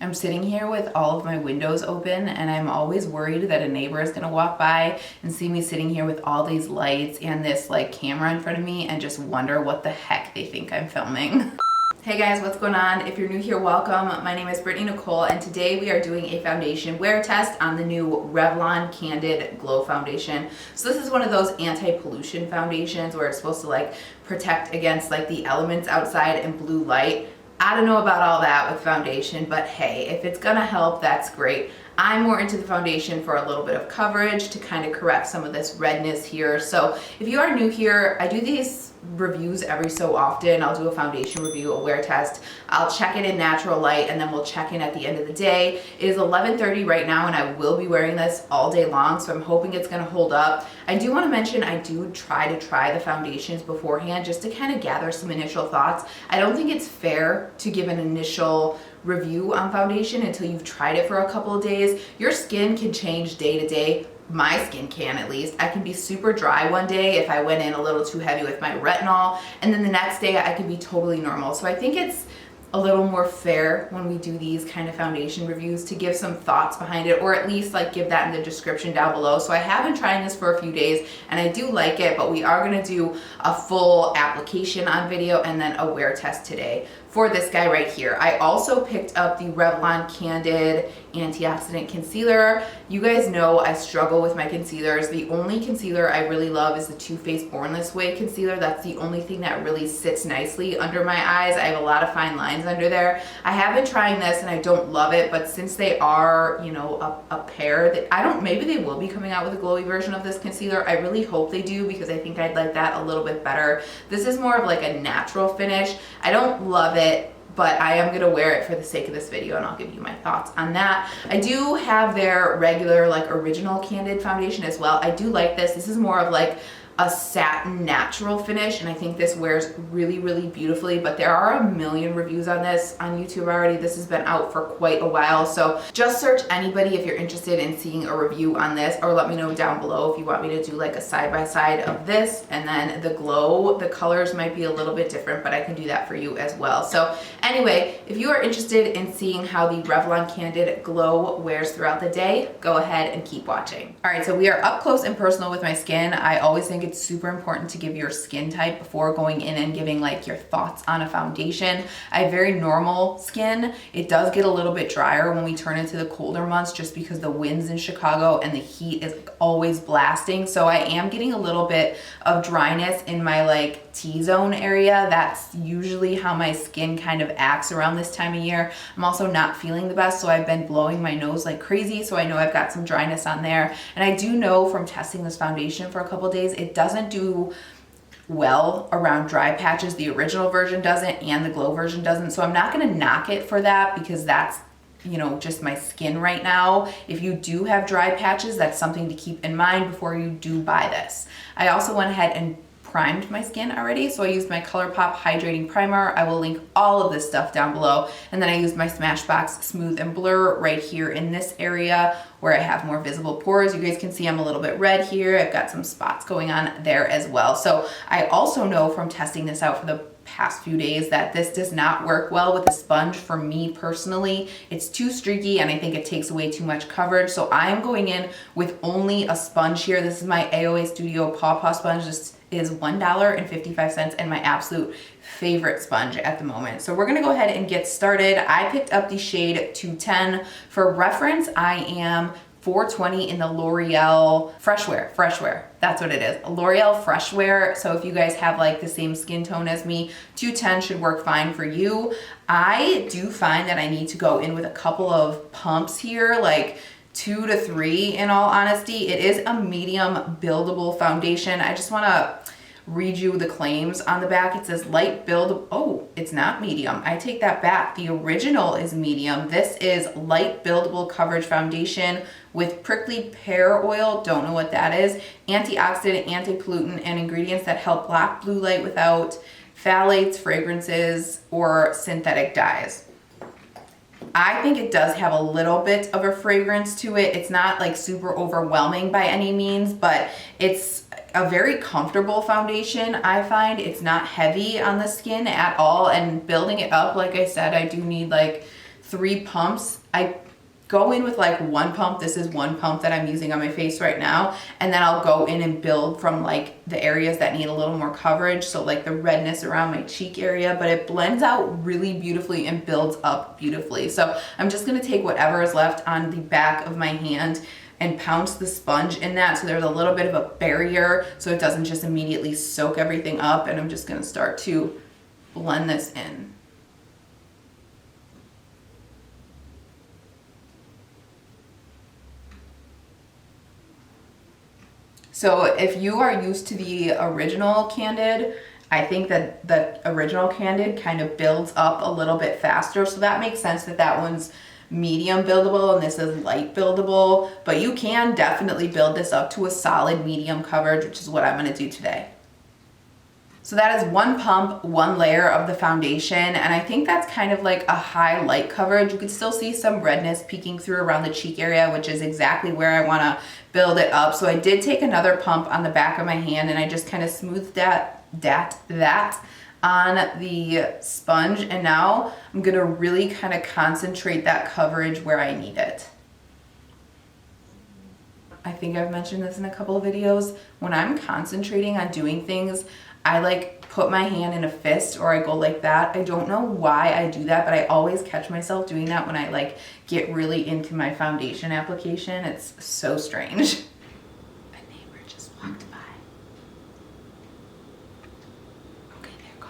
I'm sitting here with all of my windows open and I'm always worried that a neighbor is gonna walk by and see me sitting here with all these lights and this like camera in front of me and just wonder what the heck they think I'm filming. Hey guys, what's going on? If you're new here, welcome. My name is BrittanyNichole and today we are doing a foundation wear test on the new Revlon Candid Glow Foundation. So this is one of those anti-pollution foundations where it's supposed to like protect against like the elements outside and blue light. I don't know about all that with foundation, but hey, if it's gonna help, that's great. I'm more into the foundation for a little bit of coverage to kind of correct some of this redness here. So if you are new here, I do these reviews every so often. I'll do a foundation review, a wear test. I'll check it in natural light and then we'll check in at the end of the day. It is 11:30 right now and I will be wearing this all day long, so I'm hoping it's gonna hold up. I do wanna mention I do try the foundations beforehand just to kind of gather some initial thoughts. I don't think it's fair to give an initial review on foundation until you've tried it for a couple of days. Your skin can change day to day. My skin can, at least. I can be super dry one day if I went in a little too heavy with my retinol, and then the next day I could be totally normal. So I think it's a little more fair when we do these kind of foundation reviews to give some thoughts behind it, or at least like give that in the description down below. So I have been trying this for a few days and I do like it, but we are gonna do a full application on video and then a wear test today for this guy right here. I also picked up the Revlon Candid Antioxidant Concealer. You guys know I struggle with my concealers. The only concealer I really love is the Too Faced Born This Way concealer. That's the only thing that really sits nicely under my eyes. I have a lot of fine lines under there. I have been trying this and I don't love it, but since they are, you know, a pair that I don't, maybe they will be coming out with a glowy version of this concealer. I really hope they do because I think I'd like that a little bit better. This is more of like a natural finish. I don't love it, but I am gonna wear it for the sake of this video and I'll give you my thoughts on that. I do have their regular like original Candid foundation as well. I do like this. This is more of like a satin natural finish and I think this wears really, really beautifully, but there are a million reviews on this on YouTube already. This has been out for quite a while, so just search anybody if you're interested in seeing a review on this, or let me know down below if you want me to do like a side-by-side of this and then the glow. The colors might be a little bit different, but I can do that for you as well. So anyway, if you are interested in seeing how the Revlon Candid Glow wears throughout the day, go ahead and keep watching. All right, so we are up close and personal with my skin. I always think it's super important to give your skin type before going in and giving like your thoughts on a foundation. I have very normal skin. It does get a little bit drier when we turn into the colder months just because the winds in Chicago and the heat is always blasting. So I am getting a little bit of dryness in my like T-zone area. That's usually how my skin kind of acts around this time of year. I'm also not feeling the best, so I've been blowing my nose like crazy, so I know I've got some dryness on there. And I do know from testing this foundation for a couple days, it doesn't do well around dry patches. The original version doesn't and the glow version doesn't, so I'm not gonna knock it for that because that's, you know, just my skin right now. If you do have dry patches, that's something to keep in mind before you do buy this. I also went ahead and primed my skin already, so I used my Colourpop Hydrating Primer. I will link all of this stuff down below. And then I used my Smashbox Smooth and Blur right here in this area where I have more visible pores. You guys can see I'm a little bit red here. I've got some spots going on there as well. So I also know from testing this out for the past few days that this does not work well with a sponge for me personally. It's too streaky and I think it takes away too much coverage. So I'm going in with only a sponge here. This is my AOA Studio Paw Paw sponge. This is $1.55 and my absolute favorite sponge at the moment. So we're gonna go ahead and get started. I picked up the shade 210. For reference, I am 420 in the L'Oreal Freshwear. That's what it is, L'Oreal Freshwear. So if you guys have like the same skin tone as me, 210 should work fine for you. I do find that I need to go in with a couple of pumps here, like 2 to 3 in all honesty. It is a medium buildable foundation. I just wanna read you the claims on the back. It says light build, oh, it's not medium. I take that back. The original is medium. This is light buildable coverage foundation with prickly pear oil, don't know what that is, antioxidant, anti-pollutant, and ingredients that help block blue light without phthalates, fragrances, or synthetic dyes. I think it does have a little bit of a fragrance to it. It's not like super overwhelming by any means, but it's a very comfortable foundation. I find it's not heavy on the skin at all, and building it up, like I said, I do need like 3 pumps. I go in with like 1 pump. This is 1 pump that I'm using on my face right now. And then I'll go in and build from like the areas that need a little more coverage. So like the redness around my cheek area, but it blends out really beautifully and builds up beautifully. So I'm just gonna take whatever is left on the back of my hand and pounce the sponge in that, so there's a little bit of a barrier so it doesn't just immediately soak everything up. And I'm just gonna start to blend this in. So if you are used to the original Candid, I think that the original Candid kind of builds up a little bit faster. So that makes sense that that one's medium buildable and this is light buildable, but you can definitely build this up to a solid medium coverage, which is what I'm gonna do today. So that is 1 pump, 1 layer of the foundation, and I think that's kind of like a high light coverage. You can still see some redness peeking through around the cheek area, which is exactly where I wanna build it up. So I did take another pump on the back of my hand and I just kind of smoothed that on the sponge, and now I'm gonna really kind of concentrate that coverage where I need it. I think I've mentioned this in a couple of videos. When I'm concentrating on doing things, I like put my hand in a fist or I go like that. I don't know why I do that, but I always catch myself doing that when I like get really into my foundation application. It's so strange. A neighbor just walked by. Okay, they're gone.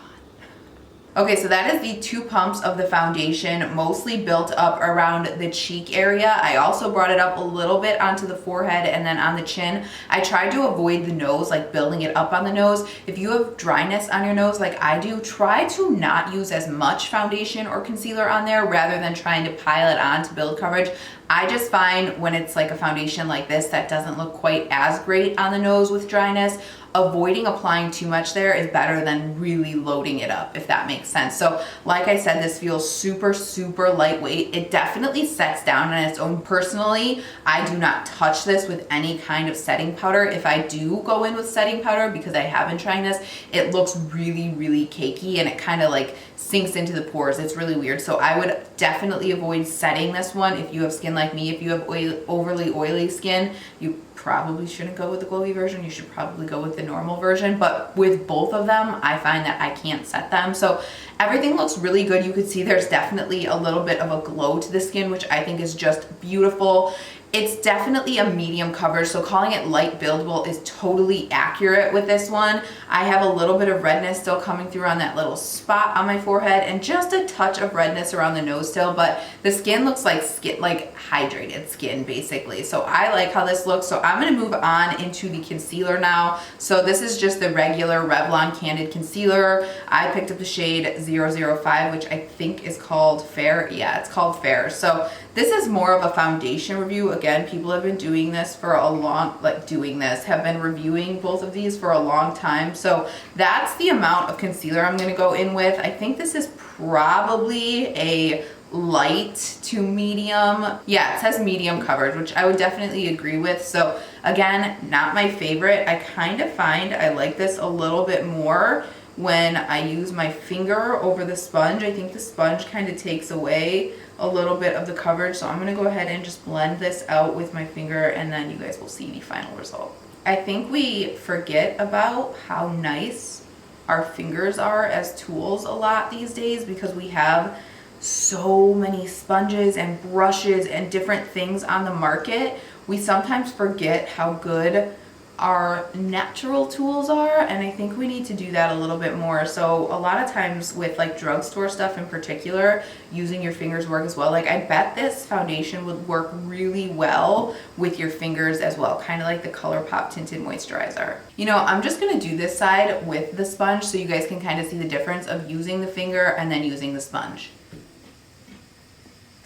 Okay, so that is the 2 pumps of the foundation, mostly built up around the cheek area. I also brought it up a little bit onto the forehead and then on the chin. I tried to avoid the nose, like building it up on the nose. If you have dryness on your nose like I do, try to not use as much foundation or concealer on there rather than trying to pile it on to build coverage. I just find when it's like a foundation like this that doesn't look quite as great on the nose with dryness, avoiding applying too much there is better than really loading it up, if that makes sense. So like I said, this feels super, super lightweight. It definitely sets down on its own. Personally, I do not touch this with any kind of setting powder. If I do go in with setting powder, because I have been trying this, it looks really, really cakey and it kind of like sinks into the pores. It's really weird. So I would definitely avoid setting this one if you have skin like me. If you have overly oily skin, you probably shouldn't go with the glowy version. You should probably go with the normal version. But with both of them, I find that I can't set them. So everything looks really good. You could see there's definitely a little bit of a glow to the skin, which I think is just beautiful. It's definitely a medium coverage, so calling it light buildable is totally accurate with this one. I have a little bit of redness still coming through on that little spot on my forehead and just a touch of redness around the nose still, but the skin looks like hydrated skin basically. So I like how this looks. So I'm gonna move on into the concealer now. So this is just the regular Revlon Candid concealer. I picked up the shade 005, which I think is called Fair. Yeah, it's called Fair. So this is more of a foundation review. Again, people have been doing this for a long, have been reviewing both of these for a long time. So that's the amount of concealer I'm gonna go in with. I think this is probably a light to medium. Yeah, it says medium coverage, which I would definitely agree with. So again, not my favorite. I kind of find I like this a little bit more when I use my finger over the sponge. I think the sponge kind of takes away a little bit of the coverage. So I'm gonna go ahead and just blend this out with my finger and then you guys will see the final result. I think we forget about how nice our fingers are as tools a lot these days because we have so many sponges and brushes and different things on the market. We sometimes forget how good our natural tools are, and I think we need to do that a little bit more. So a lot of times with like drugstore stuff in particular, using your fingers work as well. Like I bet this foundation would work really well with your fingers as well, kind of like the Colourpop tinted moisturizer. You know, I'm just gonna do this side with the sponge so you guys can kind of see the difference of using the finger and then using the sponge.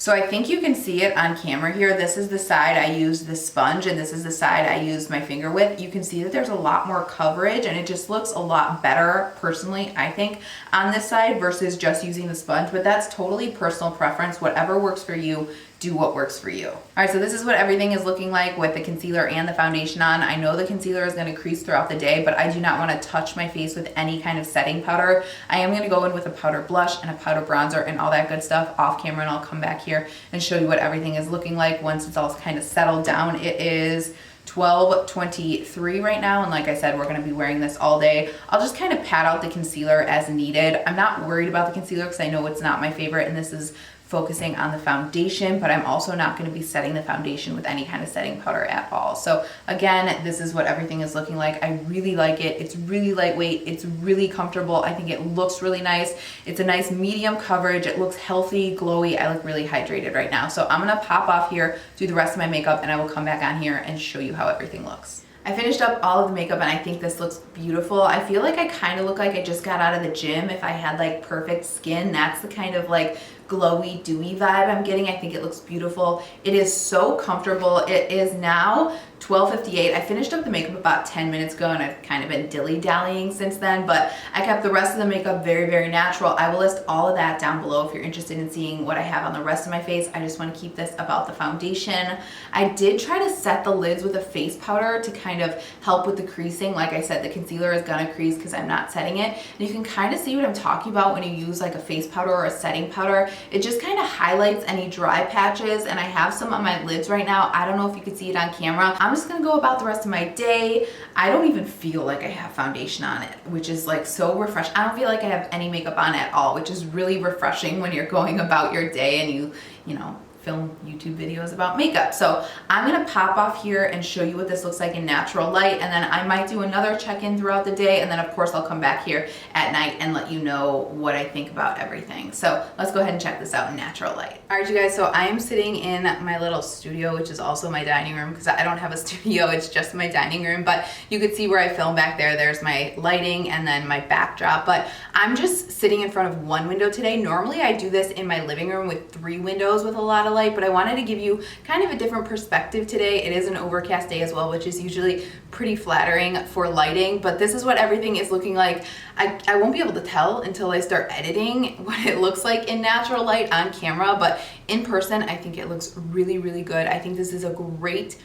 So I think you can see it on camera here. This is the side I used the sponge and this is the side I used my finger with. You can see that there's a lot more coverage and it just looks a lot better personally, I think, on this side versus just using the sponge, but that's totally personal preference. Whatever works for you, do what works for you. All right, so this is what everything is looking like with the concealer and the foundation on. I know the concealer is going to crease throughout the day, but I do not want to touch my face with any kind of setting powder. I am going to go in with a powder blush and a powder bronzer and all that good stuff off camera, and I'll come back here and show you what everything is looking like once it's all kind of settled down. It is 12:23 right now, and like I said, we're going to be wearing this all day. I'll just kind of pat out the concealer as needed. I'm not worried about the concealer because I know it's not my favorite, and this is focusing on the foundation, but I'm also not going to be setting the foundation with any kind of setting powder at all. So again, this is what everything is looking like. I really like it. It's really lightweight. It's really comfortable. I think it looks really nice. It's a nice medium coverage. It looks healthy, glowy. I look really hydrated right now. So I'm going to pop off here, do the rest of my makeup, and I will come back on here and show you how everything looks. I finished up all of the makeup and I think this looks beautiful. I feel like I kind of look like I just got out of the gym. If I had like perfect skin, that's the kind of like glowy, dewy vibe I'm getting. I think it looks beautiful. It is so comfortable. It is now 12:58. I finished up the makeup about 10 minutes ago and I've kind of been dilly-dallying since then, but I kept the rest of the makeup very, very natural. I will list all of that down below if you're interested in seeing what I have on the rest of my face. I just want to keep this about the foundation. I did try to set the lids with a face powder to kind of help with the creasing. Like I said, the concealer is gonna crease because I'm not setting it. And you can kind of see what I'm talking about when you use like a face powder or a setting powder. It just kind of highlights any dry patches, and I have some on my lids right now. I don't know if you can see it on camera. I'm just gonna go about the rest of my day. I don't even feel like I have foundation on it, which is like so refreshing. I don't feel like I have any makeup on at all, which is really refreshing when you're going about your day and you know, film YouTube videos about makeup. So I'm gonna pop off here and show you what this looks like in natural light, and then I might do another check-in throughout the day, and then of course I'll come back here at night and let you know what I think about everything. So let's go ahead and check this out in natural light. All right, you guys, so I am sitting in my little studio, which is also my dining room because I don't have a studio, it's just my dining room, but you could see where I film back there. There's my lighting and then my backdrop, but I'm just sitting in front of one window today. Normally I do this in my living room with 3 windows with a lot of light, but I wanted to give you kind of a different perspective today. It is an overcast day as well, which is usually pretty flattering for lighting, but this is what everything is looking like. I won't be able to tell until I start editing what it looks like in natural light on camera, but in person, I think it looks really, really good. I think this is a great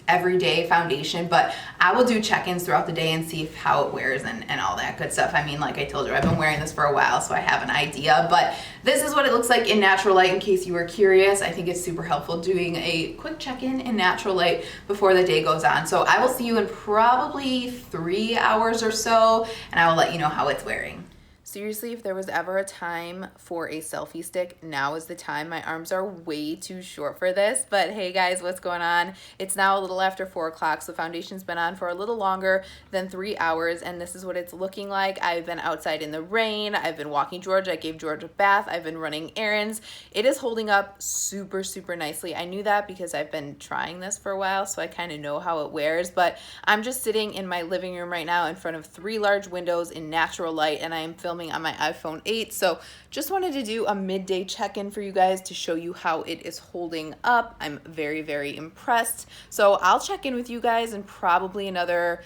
everyday foundation, but I will do check-ins throughout the day and see how it wears and all that good stuff. I mean, like I told you, I've been wearing this for a while, so I have an idea, but this is what it looks like in natural light in case you were curious. I think it's super helpful doing a quick check-in in natural light before the day goes on. So I will see you in probably 3 hours or so, and I will let you know how it's wearing. Seriously, if there was ever a time for a selfie stick, now is the time. My arms are way too short for this, but hey guys, what's going on? It's now a little after 4 o'clock, so foundation's been on for a little longer than 3 hours, and this is what it's looking like. I've been outside in the rain, I've been walking George, I gave George a bath, I've been running errands. It is holding up super, super nicely. I knew that because I've been trying this for a while, so I kind of know how it wears, but I'm just sitting in my living room right now in front of 3 large windows in natural light, and I am filming on my iPhone 8, so just wanted to do a midday check-in for you guys to show you how it is holding up. I'm very, very impressed. So I'll check in with you guys in probably another,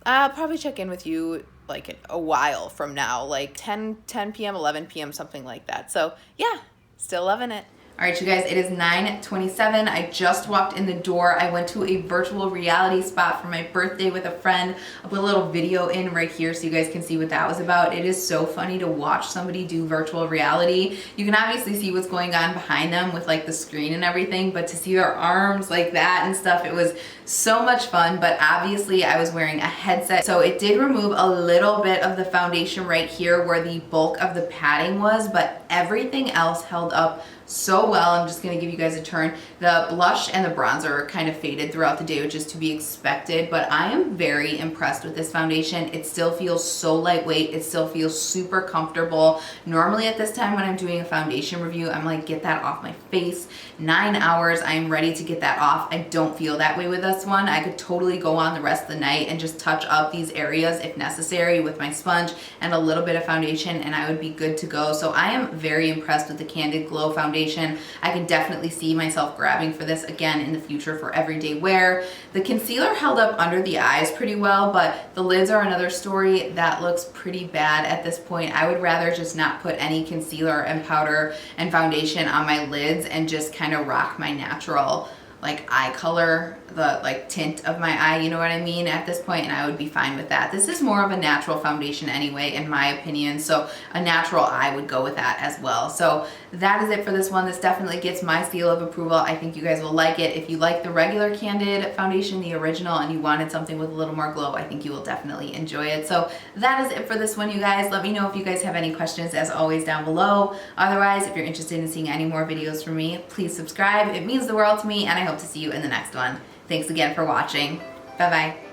I'll probably check in with you like a while from now, like 10 p.m., 11 p.m., something like that. So yeah, still loving it. All right, you guys, it is 9:27. I just walked in the door. I went to a virtual reality spot for my birthday with a friend. I'll put a little video in right here so you guys can see what that was about. It is so funny to watch somebody do virtual reality. You can obviously see what's going on behind them with like the screen and everything, but to see their arms like that and stuff, it was so much fun. But obviously I was wearing a headset, so it did remove a little bit of the foundation right here where the bulk of the padding was, but everything else held up so well. I'm just going to give you guys a turn. The blush and the bronzer kind of faded throughout the day, which is to be expected, but I am very impressed with this foundation. It still feels so lightweight. It still feels super comfortable. Normally at this time when I'm doing a foundation review, I'm like, get that off my face. 9 hours, I'm ready to get that off. I don't feel that way with this one. I could totally go on the rest of the night and just touch up these areas if necessary with my sponge and a little bit of foundation, and I would be good to go. So I am very impressed with the Candid Glow foundation. foundation. I can definitely see myself grabbing for this again in the future for everyday wear. The concealer held up under the eyes pretty well, but the lids are another story. That looks pretty bad at this point. I would rather just not put any concealer and powder and foundation on my lids and just kind of rock my natural like eye color, the like tint of my eye, you know what I mean, at this point, and I would be fine with that. This is more of a natural foundation anyway, in my opinion, so a natural eye would go with that as well. So that is it for this one. This definitely gets my seal of approval. I think you guys will like it. If you like the regular Candid foundation, the original, and you wanted something with a little more glow, I think you will definitely enjoy it. So that is it for this one, you guys. Let me know if you guys have any questions, as always, down below. Otherwise, if you're interested in seeing any more videos from me, please subscribe. It means the world to me, and I hope to see you in the next one. Thanks again for watching. Bye-bye.